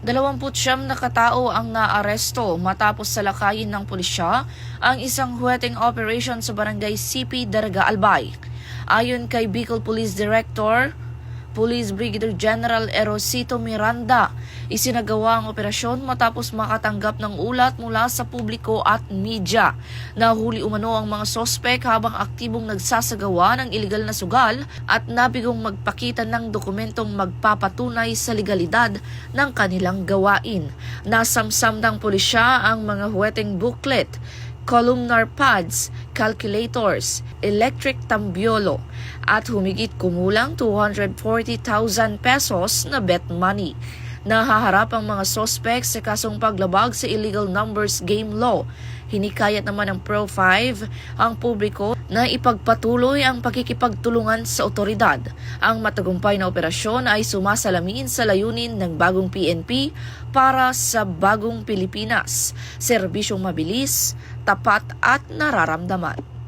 29 na katao ang naaresto matapos salakayin ng pulisya ang isang huweteng operation sa barangay CP Daraga Albay. Ayon kay Bicol Police Director, Police Brigadier General Erosito Miranda, isinagawa ang operasyon matapos makatanggap ng ulat mula sa publiko at media. Nahuli umano ang mga sospek habang aktibong nagsasagawa ng iligal na sugal at nabigong magpakita ng dokumentong magpapatunay sa legalidad ng kanilang gawain. Nasamsam ng pulisya ang mga huweteng booklet, columnar pads, calculators, electric tambiolo, at humigit kumulang 240,000 pesos na bet money. Nahaharap ang mga suspects sa kasong paglabag sa illegal numbers game law. Hinikayat naman ng Pro5 ang publiko na ipagpatuloy ang pakikipagtulungan sa otoridad. Ang matagumpay na operasyon ay sumasalamin sa layunin ng bagong PNP para sa bagong Pilipinas. Serbisyong mabilis, tapat at nararamdaman.